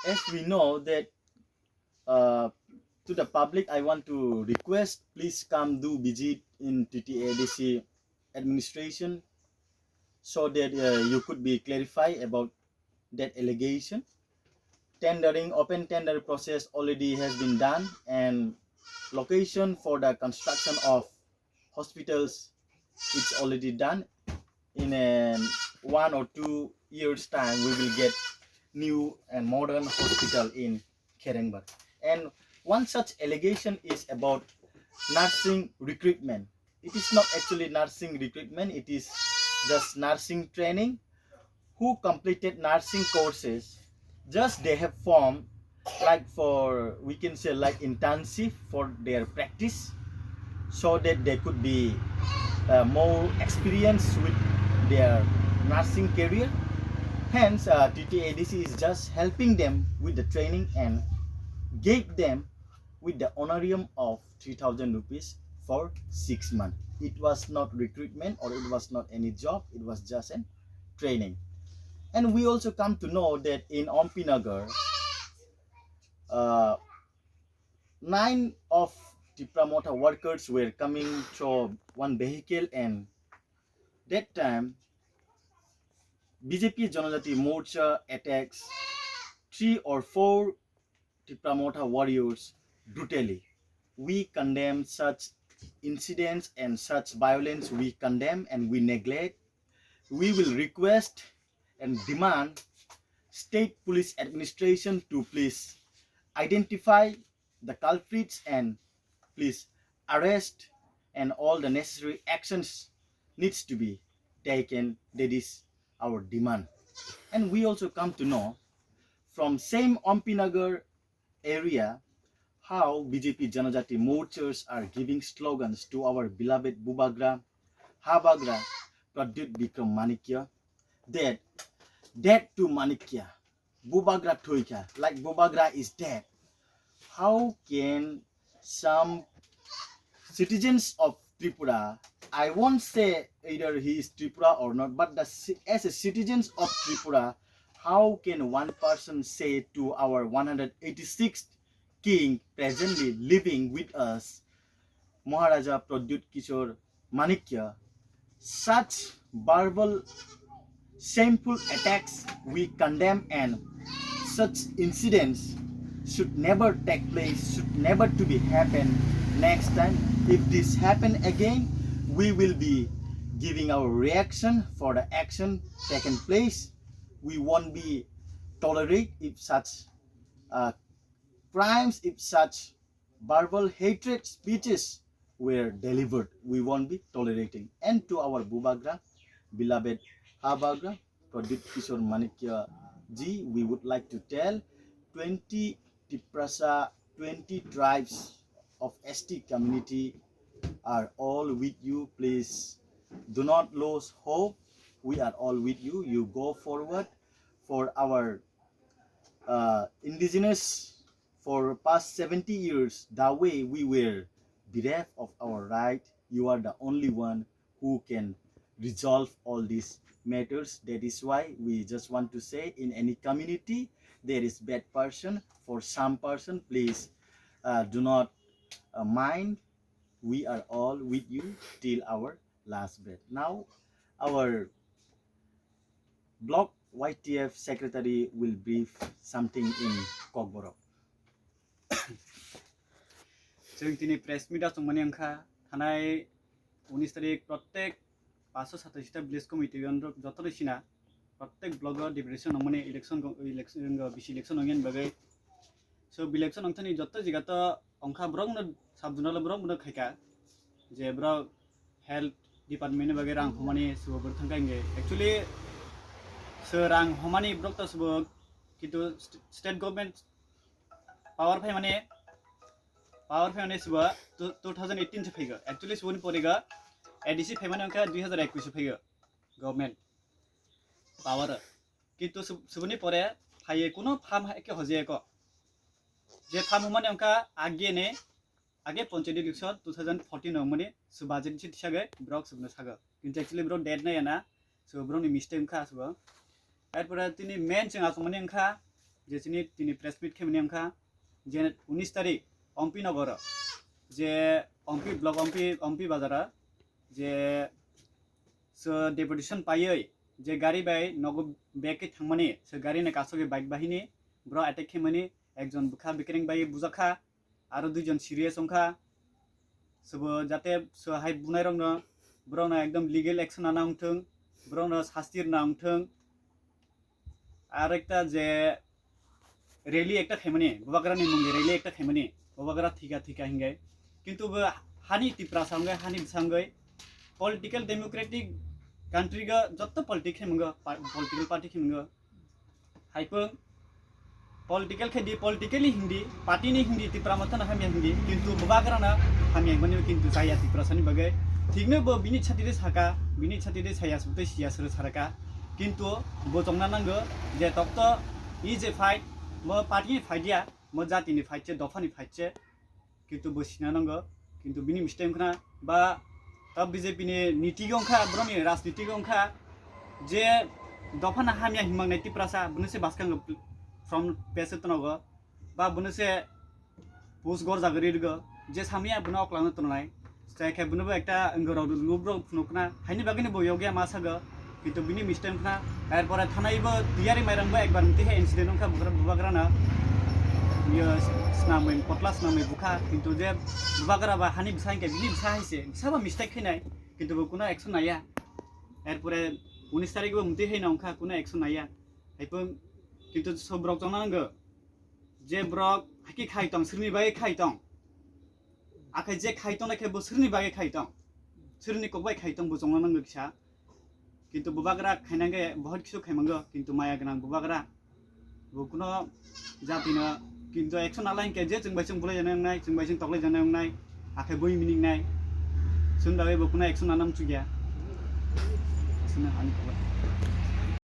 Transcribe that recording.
As we know that to the public, I want to request, please come do visit in TTADC administration so that you could be clarified about that allegation. Tendering, open tender process already has been done, and location for the construction of hospitals it's already done. In 1 or 2 years time, we will get new and modern hospital in Kerengbar. And one such allegation is about nursing recruitment. It is not actually nursing recruitment, it is just nursing training. Who completed nursing courses, just they have formed like for, we can say, like intensive for their practice, so that they could be more experienced with their nursing career. Hence, TTADC is just helping them with the training and gave them with the honorarium of 3,000 rupees for 6 months. It was not recruitment or it was not any job, it was just a training. And we also come to know that in Ompinagar, 9 of Tipra Motha workers were coming through one vehicle, and that time BJP Janajati Morcha attacks 3 or 4 Tipra Motha warriors brutally. We condemn such incidents and such violence. We condemn and we neglect. We will request and demand state police administration to please identify the culprits and please arrest, and all the necessary actions needs to be taken. That is our demand. And we also come to know from same Ompinagar area how BJP Janajati Morchas are giving slogans to our beloved Bubagra, Habagra, Pradut Bikram Manikya, that dead to Manikya, Bubagra Thwika, like Bubagra is dead. How can some citizens of Tripura, I won't say either he is Tripura or not, but as a citizens of Tripura, how can one person say to our 186th king presently living with us, Maharaja Pradut Kishore Manikya, such verbal shameful attacks we condemn, and such incidents should never take place, should never to be happen next time. If this happen again, we will be giving our reaction for the action taken place. We won't be tolerate if such crimes, if such verbal hatred speeches were delivered. We won't be tolerating. And to our Bubagra, beloved Habagra, Pradut Kishore Manikya ji, we would like to tell 20 Tiprasa, 20 tribes of ST community are all with you. Please do not lose hope. We are all with you. You go forward for our indigenous. For past 70 years, the way we were bereft of our right, you are the only one who can resolve all these matters. That is why we just want to say, in any community there is bad person, for some person, please do not mind. We are all with you till our last breath. Now our block YTF secretary will brief something in Kokborok. जों दिनै press मिट आसंमानि अंखा थानाय 19 तारिख प्रत्येक 527 village committee जतरसिना प्रत्येक block depression नमने election बिसि election नंगेन बगै सो election अंथनि जत जिगात अंखा brung सब जुनाल brung खायका जे ब्र health department बगै रां हमानि सुबो बर थांगांगे एक्चुअली सो रां हमानि ब्रक त सुबो किन्तु स्टेट गवर्नमेंट पावर फाइ माने पावर फैने सुबह 2018 से फैगा एक्चुअली सुबह पड़ेगा एडीसी फैमाने अंका 2021 से फैगा गवर्नमेंट पावर किंतु सुबह पड़े फाये कोनो फार्म है के हजे को जे फार्म हमाने अंका आगे पंचायत इलेक्शन 2014 नमने सुबह जे थिसागे ब्रक सुबह सागा किंतु एक्चुअली ब्रक डेट ना याना सुबह ब्रक नि मिस्टेक अंका सुबह एरपर तिनि मेन जों आसमाने अंका যে তিনি প্রেস মিট খেমনি অংখা যে 19 তারিখ অম্পি নগর যে অম্পি ব্লক অম্পি বাজারা যে ডেপুটেशन पायै जे गाड़ी बाय नगो बेके थांमानि से गाड़ी ने कासोगे बाइक बाहिनी ब्र अटैक खेमानि एकजन बुखा बिक्रिं बाय बुजाखा आरो दुइजन सिरियास अंखा सब जाते सो हाय बुनाय रंनो ब्रनो एकदम लीगल एक्शन आना अंथों ब्रनो शास्तिर ना अंथों आरो एकटा जे रैली एकटा खेमानि बुबाग्रानि मुंगे रैली एकटा खेमानि बुबाग्रा थिका हिंगाय किन्तु हानि तिप्रा सांगै हानि सांगै political democratic country ga jotto political party khemga haipung political khedi politically hindi party ni hindi Tipra Motha na hamya hindi kintu bubagra na hamya mani kintu saya Tipra sani bagai thikne bo bini chhatide saka bini chhatide saya subte sia suru saraka kintu bo jongna nanggo je tokto I je fight mo party ni fight ya mo jati ni fight che dofa ni fight che kintu bo sina nanggo kintu bini mistake khna ba तब BJP ने नीति गंखा ब्रनी राजनीति गंखा जे दफाना हामिया Himang नाइति Prasa बुनसे बासकांग from पेसे तनग बा बुनसे post गर जागरिरग जे सामिया बुना अक्लांग तननाय जायखे बुनबो एकटा अंगराव लुब्र फुनुकना हाइनि बागैनि बयोगिया मासाग किन्तु बिनि मिस्टेकना एरपरे थानायबो तियारि माइरांबो एकबार मते इंसिडेंट गंखा बुबाग्राना यो स्नामै पटला स्नामै बुखा किन्तु जे बुबाग्रा बा हानि बिसांके बिनि बिसा हाइसे बिसाबा मिस्टेक खैनाय किन्तु कुनो एक्शन नाया एरपरे 19 तारिखबो मते हैना अंखा कुनो एक्शन नाया हाइपं किन्तु सब ब्रक जंनांगो जे ब्रक हाकि खाइतं सोरनि बागै खाइतं आखे जे खाइतं नाखे बोसोरनि बागै खाइतं सोरनि कबाय खाइतं बो जंनांगो किसा किन्तु बुबाग्रा खाइनांगे बहुत किसु खाइमांगो किन्तु माया गोनां बुबाग्रा बो कुनो जातिनो किन्तु एक्शन आलाइन के जे जों बायजों बुलाय जानाय नाय जों बायजों तकलाय जानाय नाय आखे बोय मिनिं नाय जों दाबे बकुना एक्शन आनाम चुगिया सुना हानि खबर